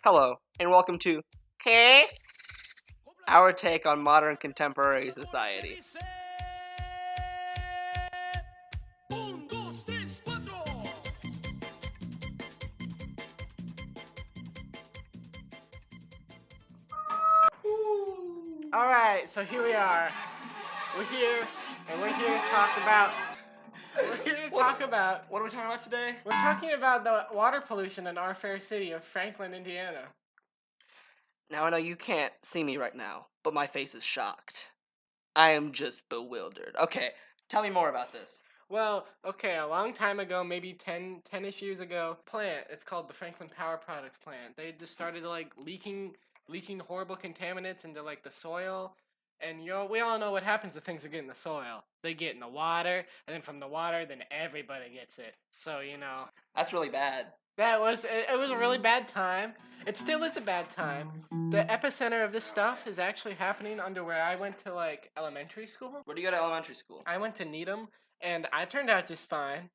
Hello, and welcome to our take on modern contemporary society. Alright, so here we are. We're here to talk about. What are we talking about today? We're talking about the water pollution in our fair city of Franklin, Indiana. Now I know you can't see me right now, but my face is shocked. I am just bewildered. Okay, tell me more about this. Well, okay, a long time ago, maybe 10-ish years ago, it's called the Franklin Power Products plant. They just started leaking horrible contaminants into the soil. And we all know what happens if things get in the soil. They get in the water, and then from the water, then everybody gets it. So, That's really bad. it was a really bad time. It still is a bad time. The epicenter of this stuff is actually happening under where I went to elementary school. Where do you go to elementary school? I went to Needham, and I turned out just fine.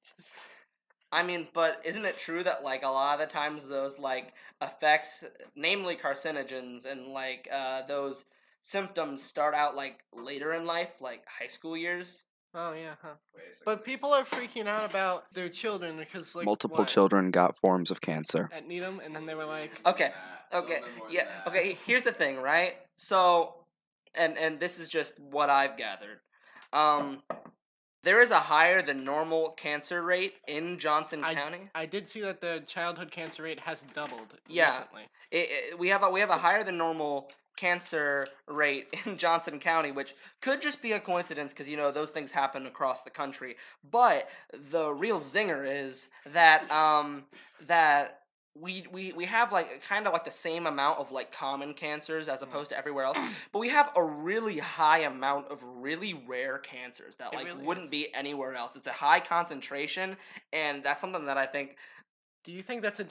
I mean, but isn't it true that a lot of the times those effects, namely carcinogens and those symptoms start out later in life, like high school years? Oh yeah, huh? But people are freaking out about their children because multiple children got forms of cancer at Needham, and then they were like, okay, yeah, okay. Here's the thing, right? So, and this is just what I've gathered. There is a higher than normal cancer rate in Johnson County. I did see that the childhood cancer rate has doubled recently. We have a higher than normal cancer rate in Johnson County, which could just be a coincidence because those things happen across the country. But the real zinger is that that we have kind of the same amount of common cancers as opposed to everywhere else, but we have a really high amount of really rare cancers that really wouldn't be anywhere else. It's a high concentration, and that's something that I think. Do you think that's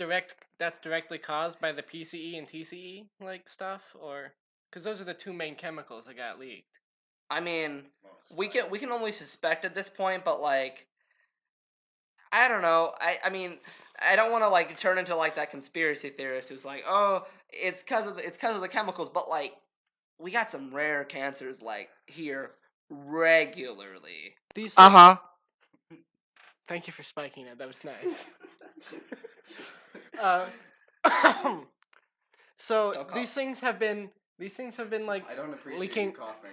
directly caused by the PCE and TCE stuff, or because those are the two main chemicals that got leaked? I mean, we can only suspect at this point, but I don't know. I mean, I don't want to turn into that conspiracy theorist who's like, oh, it's because of the chemicals, but we got some rare cancers here regularly. These. Thank you for spiking it. That was nice. So these things have been I don't appreciate leaking. you coughing.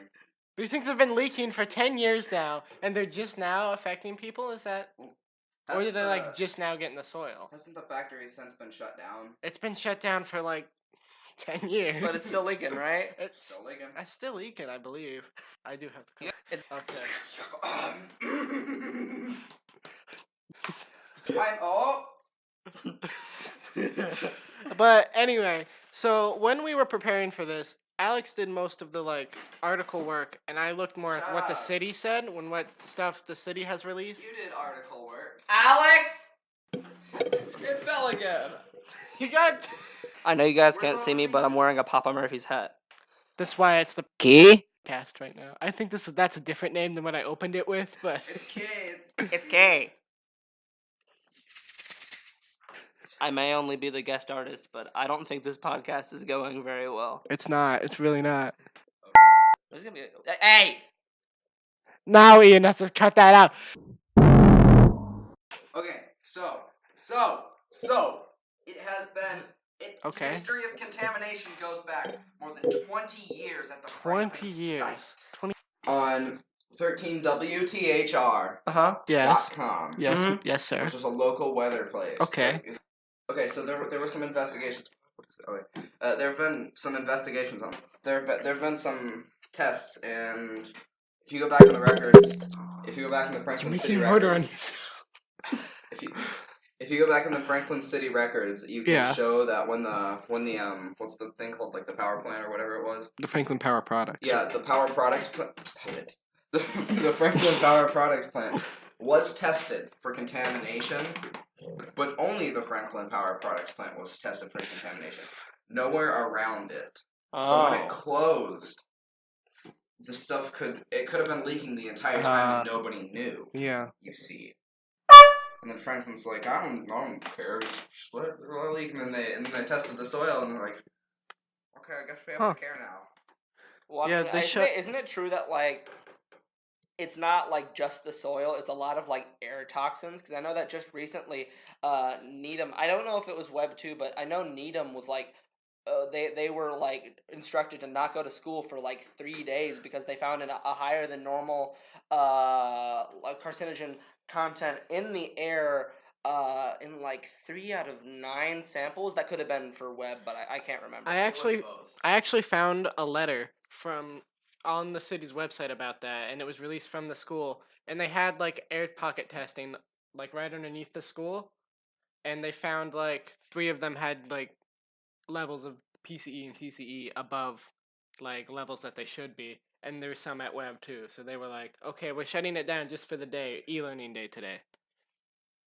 These things have been leaking for 10 years now, and they're just now affecting people. Is that? Or did they just now get in the soil? Hasn't the factory since been shut down? It's been shut down for 10 years. But it's still leaking, right? It's still leaking. It's still leaking, I believe. I do have to. It's okay. But anyway, so when we were preparing for this, Alex did most of the article work, and I looked more at what the city said, what stuff the city has released. You did article work. Alex! It fell again. You got. I know you guys can't see me, but I'm wearing a Papa Murphy's hat. That's why it's the Quecast right now. I think that's a different name than what I opened it with, but it's K. It's K. I may only be the guest artist, but I don't think this podcast is going very well. It's not. It's really not. There's gonna be hey! Now Ian has to cut that out. Okay, so it has been. Okay. History of contamination goes back more than 20 years at the 20 years. Site. 20. On 13WTHR. Yes. .com. Yes. Mhm. Yes, sir. Which is a local weather place. Okay. Okay, so there were some investigations. There have been some investigations on. There have been some tests, and if you go back in the records, if you go back in the Franklin City records, if you go back in the Franklin City records, you can show that when the what's the thing called the power plant or whatever it was. The Franklin Power Products. Yeah, the power products. Stop it. The Franklin Power Products plant was tested for contamination. But only the Franklin Power Products plant was tested for contamination. Nowhere around it. So when it closed, the stuff could have been leaking the entire time and nobody knew. Yeah. You see. And then Franklin's like, I don't care, just let it leak. And then they tested the soil, and they're like, okay, I guess we have to care now. Well, Yeah, they shut. isn't it true that like it's not like just the soil; it's a lot of like air toxins. Because I know that just recently, Needham. I don't know if it was Web 2, but I know Needham was like. They were like instructed to not go to school for like 3 days because they found a higher than normal like carcinogen content in the air in like 3 out of 9 samples. That could have been for Web, but I can't remember. I actually found a letter from on the city's website about that, and it was released from the school, and they had like air pocket testing like right underneath the school, and they found like 3 of them had like levels of PCE and TCE above like levels that they should be, and there's some at Web too. So they were like, okay, we're shutting it down just for the day, e-learning day today.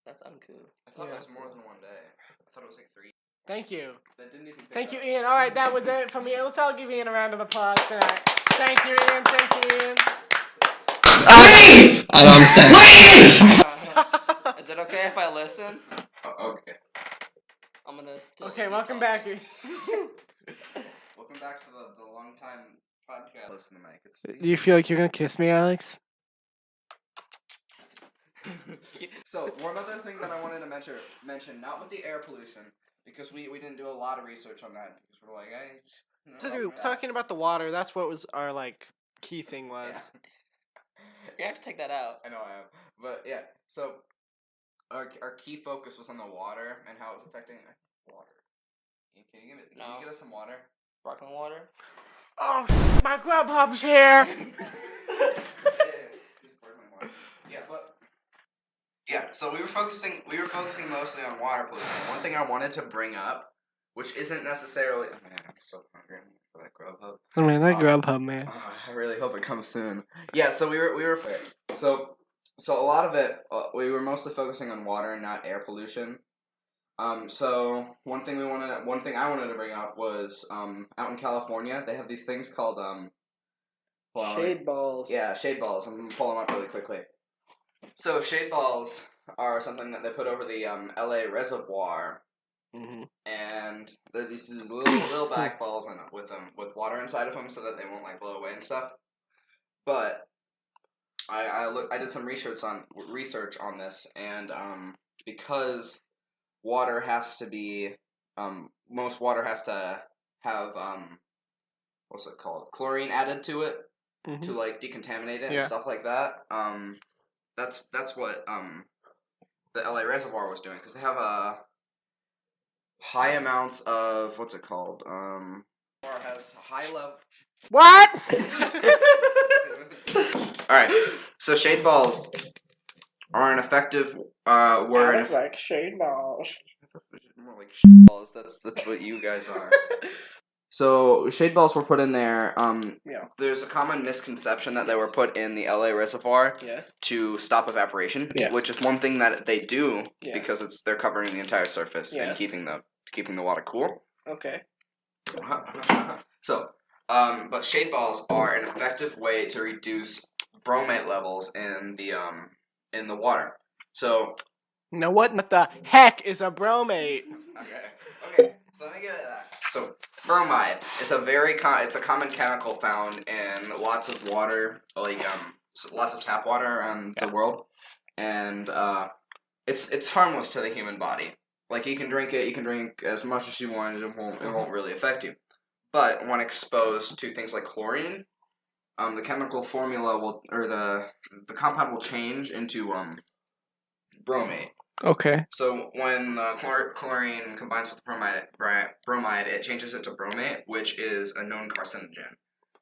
That's uncool. I thought it was more than 1 day. I thought it was like 3. Thank you. That didn't even. Thank you, Ian. All right, that was it from me. Let's all give Ian a round of applause tonight. Thank you, Ian. Thank you, Ian. Leave! I don't understand. Leave! Is it okay if I listen? Okay. I'm gonna still. Okay, be welcome talking. back. Welcome back to the long time podcast. Listen to Mike. Do you feel like you're gonna kiss me, Alex? So one other thing that I wanted to mention, not with the air pollution, because we didn't do a lot of research on that because we're like, hey. So talking about the water, that's what was our like key thing was. You have to take that out. I know I am, but yeah. So our key focus was on the water and how it's affecting water. Can you get us some water? Sparkling water. Oh, my Grubhub's here. Yeah, so we were focusing mostly on water pollution. One thing I wanted to bring up, which isn't necessarily. Oh man, I'm so hungry for that Grubhub. I mean, that Grubhub, man. I really hope it comes soon. Yeah, so we were so a lot of it we were mostly focusing on water and not air pollution. So one thing I wanted to bring up was out in California they have these things called Shade balls. Yeah, shade balls. I'm gonna pull them up really quickly. So shade balls are something that they put over the LA reservoir, and they're these little black balls in it with water inside of them so that they won't like blow away and stuff. But I did some research on this, and because water has to be most water has to have what's it called, chlorine added to it to like decontaminate it and stuff like that. That's what the LA reservoir was doing, because they have high amounts of what's it called has high level. What? All right, so shade balls are an effective like shade balls. More like balls. That's what you guys are. So shade balls were put in there. There's a common misconception that they were put in the LA reservoir to stop evaporation, which is one thing that they do because they're covering the entire surface and keeping the water cool. Okay. So, but shade balls are an effective way to reduce bromate levels in the water. So. Now what the heck is a bromate? Okay. So let me get at that. So bromide is it's a common chemical found in lots of water, like lots of tap water around the world, and it's harmless to the human body. Like you can drink it, you can drink as much as you want, it won't really affect you. But when exposed to things like chlorine, the chemical formula the compound will change into bromate. Okay. So when the chlorine combines with bromide, it changes it to bromate, which is a known carcinogen,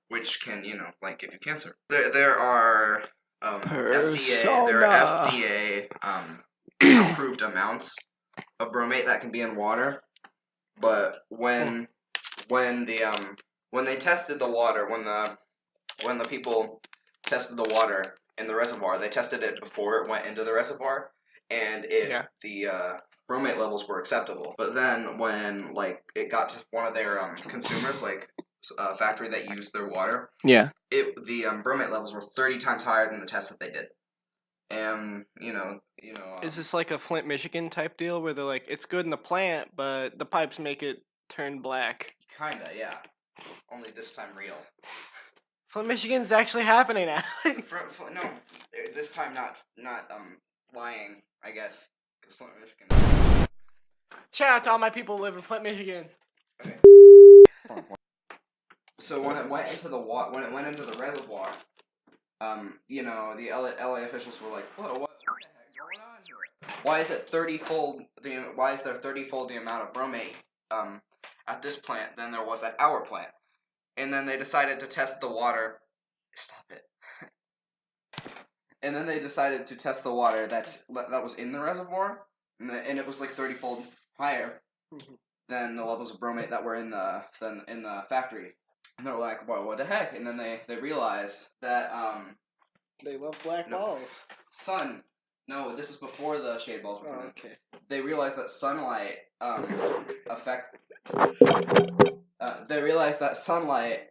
which can like give you cancer. There are FDA approved amounts of bromate that can be in water, but when they tested the water, when the people tested the water in the reservoir, they tested it before it went into the reservoir. And the bromate levels were acceptable. But then when it got to one of their consumers, like a factory that used their water, the bromate levels were 30 times higher than the test that they did. and Is this like a Flint, Michigan type deal where they're like, it's good in the plant, but the pipes make it turn black? kinda, yeah. Only this time real. Flint, Michigan's actually happening now. No, this time not lying, I guess, because Flint, Michigan. Shout out to all my people who live in Flint, Michigan. Okay. So when it went into the reservoir, the LA officials were like, "Whoa, what the heck going on here? Why is it 30-fold? Why is there 30-fold the amount of bromate at this plant than there was at our plant?" And then they decided to test the water. Stop it. And then they decided to test the water that was in the reservoir, and it was like 30-fold higher than the levels of bromate that were in the factory. And they were like, "Well, what the heck?" And then they realized that They love black No. balls. No, this is before the shade balls were put in. Okay. They realized that sunlight They realized that sunlight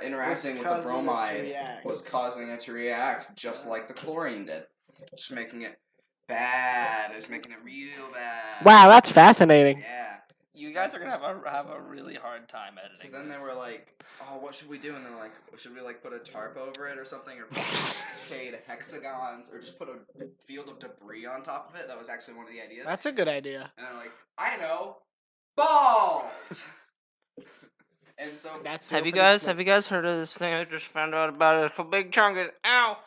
interacting with the causing it to bromide react. was causing it to react just like the chlorine did, just making it bad. It's making it real bad. Wow, that's fascinating. Yeah. You guys are gonna have a really hard time So editing. then they were like, "Oh, what should we do?" And they're like, "Should we like put a tarp over it or something, or put shade hexagons, or just put a field of debris on top of it?" That was actually one of the ideas. That's a good idea. And they're like, "I know, balls." And so That's Have you guys heard of this thing I just found out about? It's a big chunk is ow.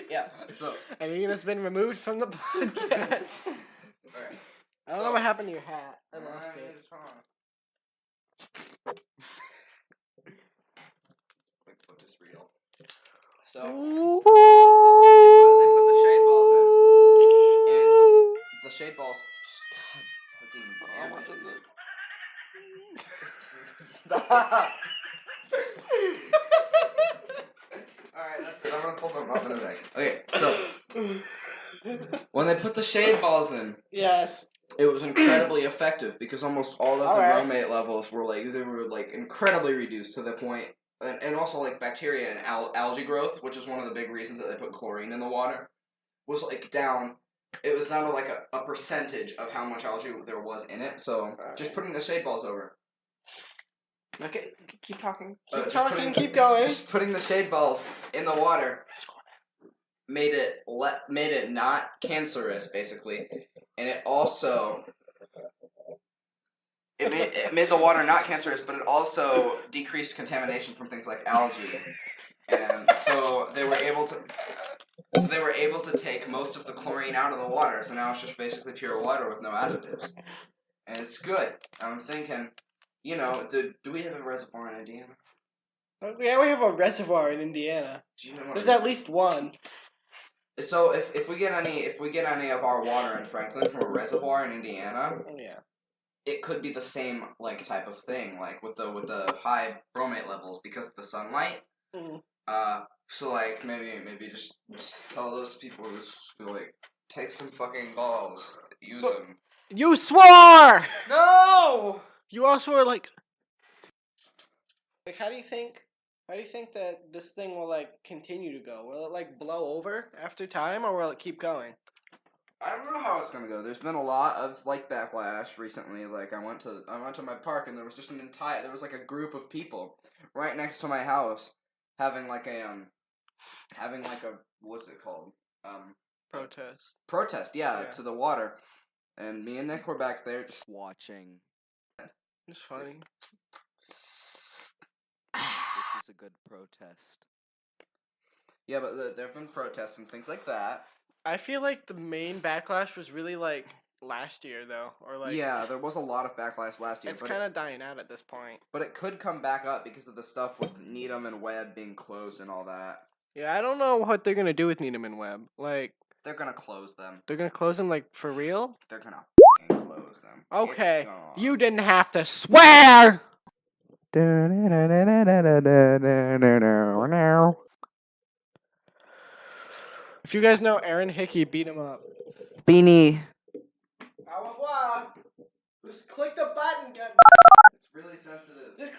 yeah. So And Ian has been removed from the podcast. alright. I don't know what happened to your hat. I lost Alright, it. just hold on. Wait, put this real. So they put the shade balls in, and the shade balls. God fucking damn it! Stop. Alright, that's it. I'm gonna pull something up in a sec. Okay, so when they put the shade balls in, Yes. it was incredibly effective because almost all of the Alright. bromate levels were incredibly reduced to the point, and also like bacteria and algae growth, which is one of the big reasons that they put chlorine in the water, was like down. It was down to like a percentage of how much algae there was in it. So just putting the shade balls over. Okay, keep talking. Keep going. Just putting the shade balls in the water made it not cancerous, basically, and it also it made the water not cancerous, but it also decreased contamination from things like algae, and so they were able to take most of the chlorine out of the water. So now it's just basically pure water with no additives, and it's good. I'm thinking. Do we have a reservoir in Indiana? Yeah, we have a reservoir in Indiana. Do you know what There's I mean? at least one. So if we get any of our water in Franklin from a reservoir in Indiana, Yeah. it could be the same like type of thing, like with the high bromate levels because of the sunlight. Mm. So like maybe just tell those people just be like, take some fucking balls, use them. You swore! No. You also were like, how do you think that this thing will like continue to go? Will it like blow over after time, or will it keep going? I don't know how it's gonna go. There's been a lot of like backlash recently. Like I went to my park and there was just there was like a group of people right next to my house having like a what's it called? Protest, yeah, to the water. And me and Nick were back there just watching. It's funny. This is a good protest. Yeah, but there have been protests and things like that. I feel like the main backlash was really like last year though, or like Yeah, there was a lot of backlash last year. it's kind of dying out at this point. But it could come back up because of the stuff with Needham and Webb being closed and all that. Yeah, I don't know what they're gonna do with Needham and Webb. Like They're gonna close them. they're gonna close them like for real. They're gonna close them. Okay, It's gone. you didn't have to swear. If you guys know Aaron Hickey, beat him up. Beanie. Au revoir. Just click the button. It's really sensitive.